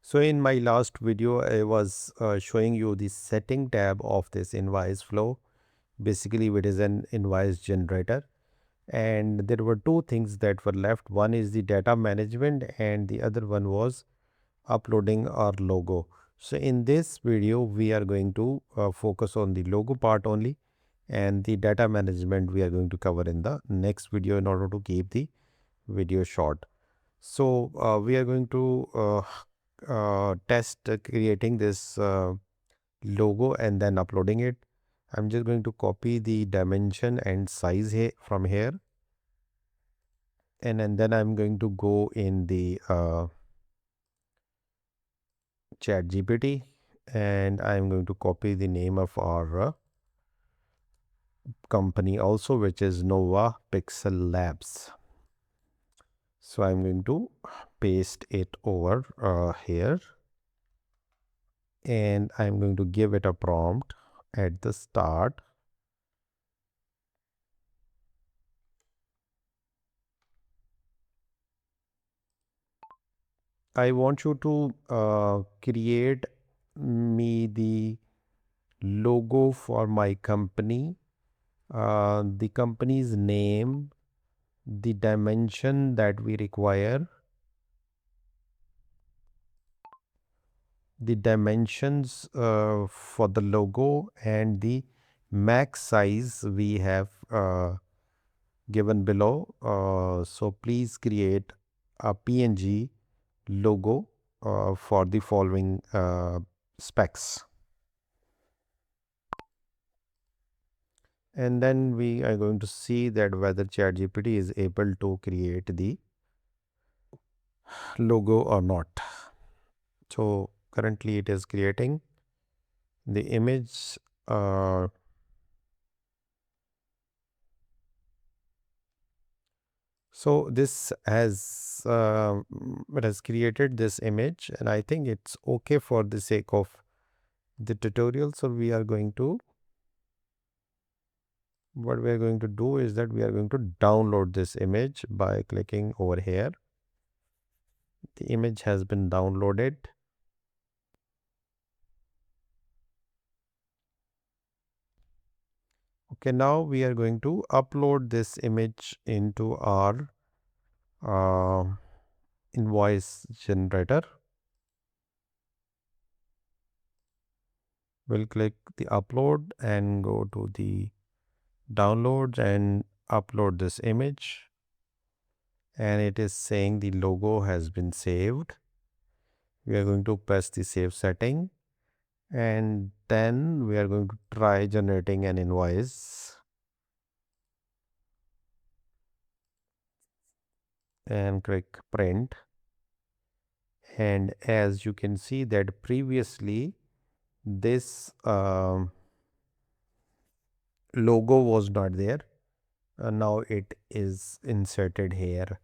So in my last video, I was showing you the setting tab of this invoice flow. Basically, it is an invoice generator. And there were two things that were left. One is the data management and the other one was uploading our logo. So in this video, we are going to focus on the logo part only, and the data management we are going to cover in the next video in order to keep the video short. So we are going to test creating this logo and then uploading it. I'm just going to copy the dimension and size here from here, and then I'm going to go in the chat GPT, and I'm going to copy the name of our company also, which is Nova Pixel Labs. So I'm going to paste it over here, and I'm going to give it a prompt at the start. I want you to create me the logo for my company, the company's name, the dimension that we require, the dimensions for the logo, and the max size we have given below. So please create a PNG logo for the following specs. And then we are going to see that whether ChatGPT is able to create the logo or not. So currently it is creating the image. So this has it has created this image, and I think it's okay for the sake of the tutorial. So we are going to, what we are going to do is that we are going to download this image by clicking over here. The image has been downloaded. Okay, now we are going to upload this image into our uh, invoice generator. We'll click the upload and go to the downloads and upload this image. And it is saying the logo has been saved. We are going to press the save setting, and then we are going to try generating an invoice and click print. And as you can see that previously this logo was not there. Now it is inserted here.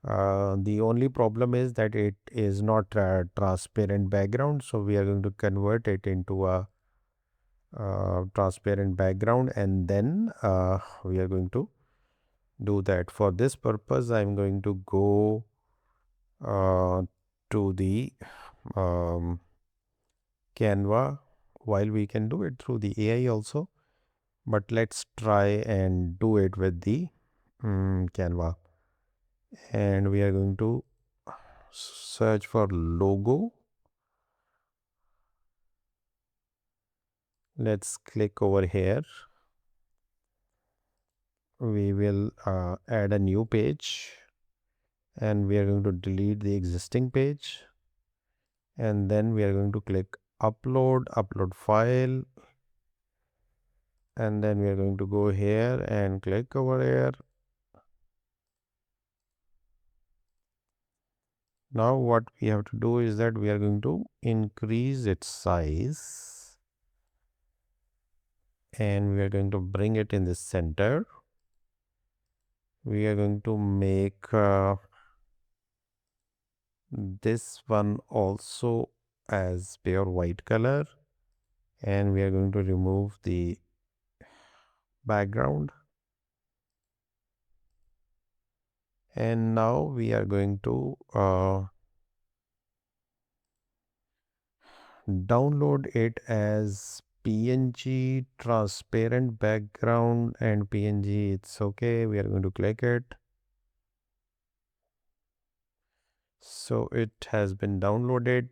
The only problem is that it is not transparent background, so we are going to convert it into a transparent background, and then we are going to do that. For this purpose, I'm going to go to the Canva, while we can do it through the AI also, but let's try and do it with the Canva. And we are going to search for logo. Let's click over here. We will add a new page, and we are going to delete the existing page, and then we are going to click upload file, and then we are going to go here and click over here. Now what we have to do is that we are going to increase its size, and we are going to bring it in the center. We are going to make this one also as pure white color, and we are going to remove the background. And now we are going to download it as PNG, transparent background and PNG. It's okay. We are going to click it. So it has been downloaded.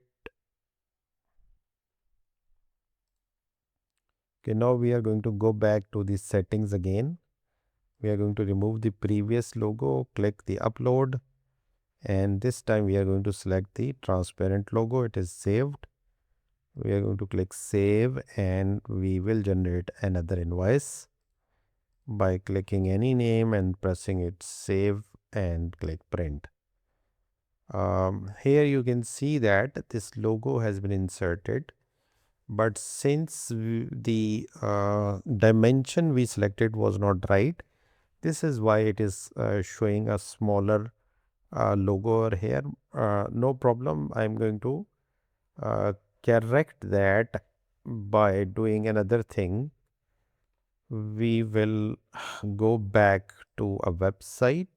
Okay, now we are going to go back to the settings again. We are going to remove the previous logo, click the upload, and this time we are going to select the transparent logo. It is saved. We are going to click save and we will generate another invoice by clicking any name and pressing it save and click print. Here you can see that this logo has been inserted, but since the dimension we selected was not right, this is why it is showing a smaller logo over here. No problem. I'm going to correct that by doing another thing. We will go back to a website.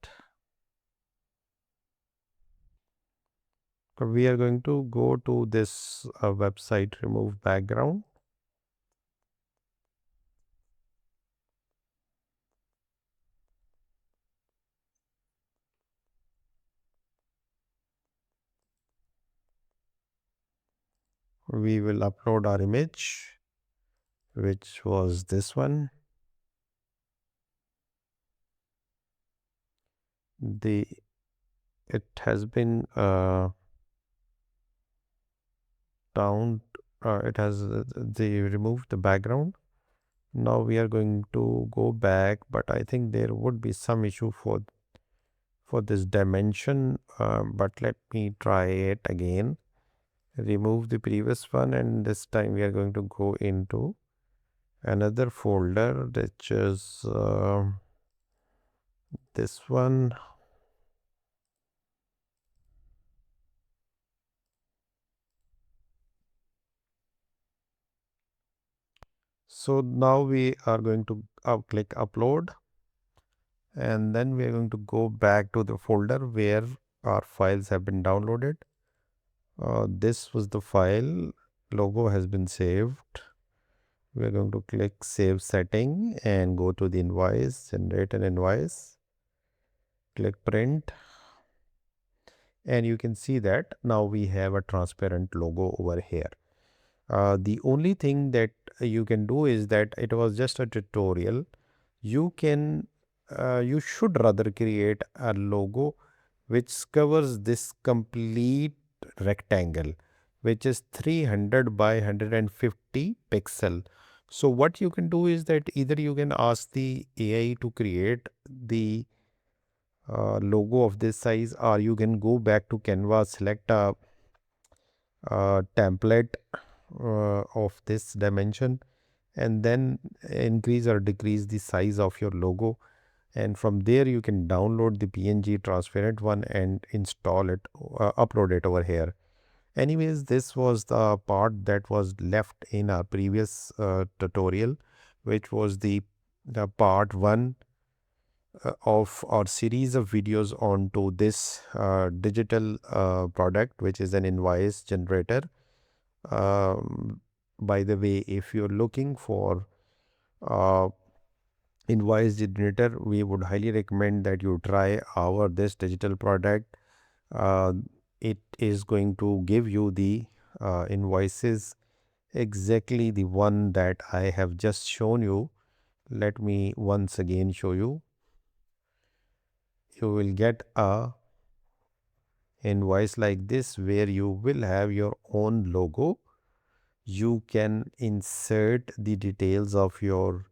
We are going to go to this website, remove background. We will upload our image, which was this one. It has been down. It has they removed the background. Now we are going to go back, but I think there would be some issue for this dimension. But let me try it again. Remove the previous one, and this time we are going to go into another folder, which is this one. So now we are going to click upload, and then we are going to go back to the folder where our files have been downloaded. This was the file. Logo has been saved. We are going to click save setting and go to the invoice, generate an invoice, click print, and you can see that now we have a transparent logo over here. The only thing that you can do is that it was just a tutorial. You can, you should rather create a logo which covers this complete rectangle, which is 300 by 150 pixel. So what you can do is that either you can ask the AI to create the logo of this size, or you can go back to Canva, select a template of this dimension, and then increase or decrease the size of your logo, and from there you can download the PNG transparent one and install it, upload it over here. Anyways, this was the part that was left in our previous tutorial, which was the part 1 of our series of videos onto this digital product, which is an invoice generator. By the way, if you're looking for uh, invoice generator, we would highly recommend that you try our this digital product. uh, it is going to give you the invoices exactly the one that I have just shown you. Let me once again show you. You will get a invoice like this where you will have your own logo. You can insert the details of your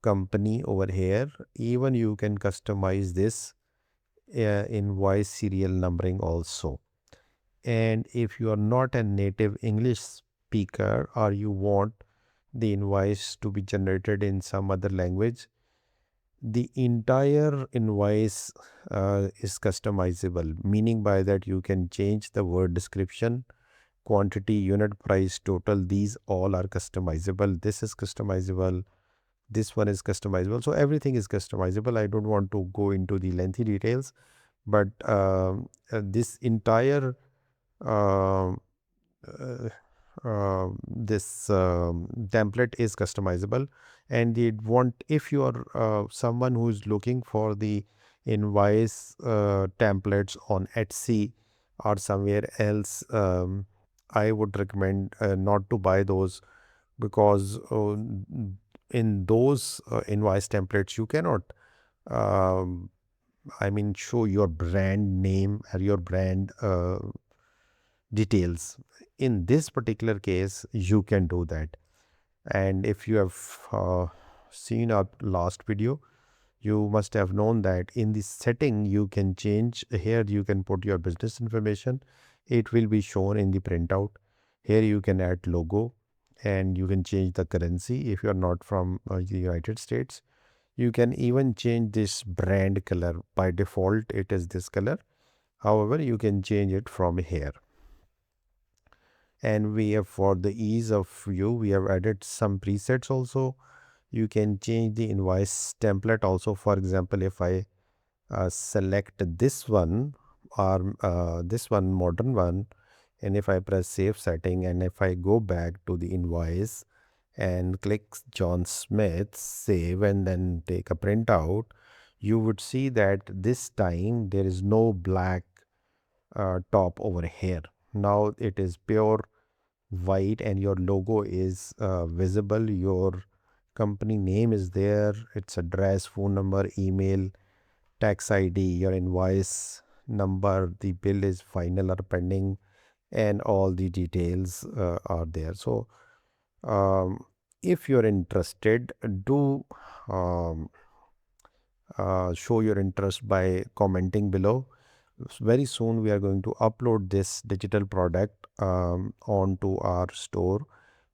company over here. Even you can customize this invoice serial numbering also. And if you are not a native English speaker, or you want the invoice to be generated in some other language, the entire invoice is customizable, meaning by that you can change the word description, quantity, unit price, total. These all are customizable. This is customizable. This one is customizable. So everything is customizable. I don't want to go into the lengthy details, but this entire um, uh, this template is customizable, and it want if you are someone who is looking for the invoice templates on Etsy or somewhere else, I would recommend not to buy those, because in those invoice templates you cannot um, show your brand name or your brand details. In this particular case, you can do that. And if you have seen our last video, you must have known that in the setting you can change. Here you can put your business information. It will be shown in the printout. Here you can add logo, and you can change the currency if you are not from the United States. You can even change this brand color. By default, it is this color. However, you can change it from here. And we have, for the ease of view, we have added some presets also. You can change the invoice template also. For example, if I select this one, or this one, modern one, and if I press save setting, and if I go back to the invoice and click John Smith, save, and then take a printout, you would see that this time there is no black top over here. Now it is pure white, and your logo is visible. Your company name is there, its address, phone number, email, tax ID, your invoice number, the bill is final or pending, and all the details are there. So um, if you're interested, do um, show your interest by commenting below. Very soon we are going to upload this digital product onto our store,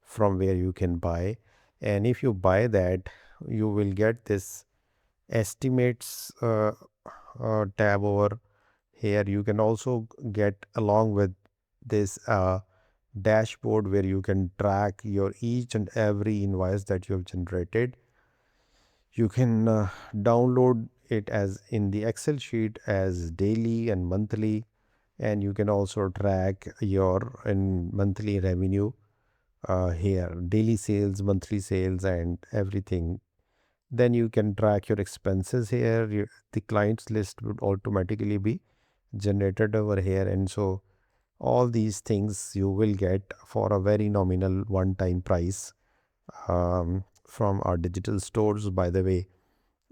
from where you can buy. And if you buy that, you will get this estimates tab over here. You can also get along with this dashboard, where you can track your each and every invoice that you have generated. You can download it as in the Excel sheet as daily and monthly, and you can also track your monthly revenue here, daily sales, monthly sales, and everything. Then you can track your expenses here. The clients list would automatically be generated over here, and so all these things you will get for a very nominal one-time price from our digital stores. By the way,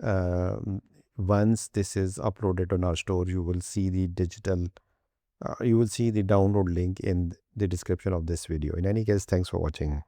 um, once this is uploaded on our store, you will see the you will see the download link in the description of this video. In any case, thanks for watching.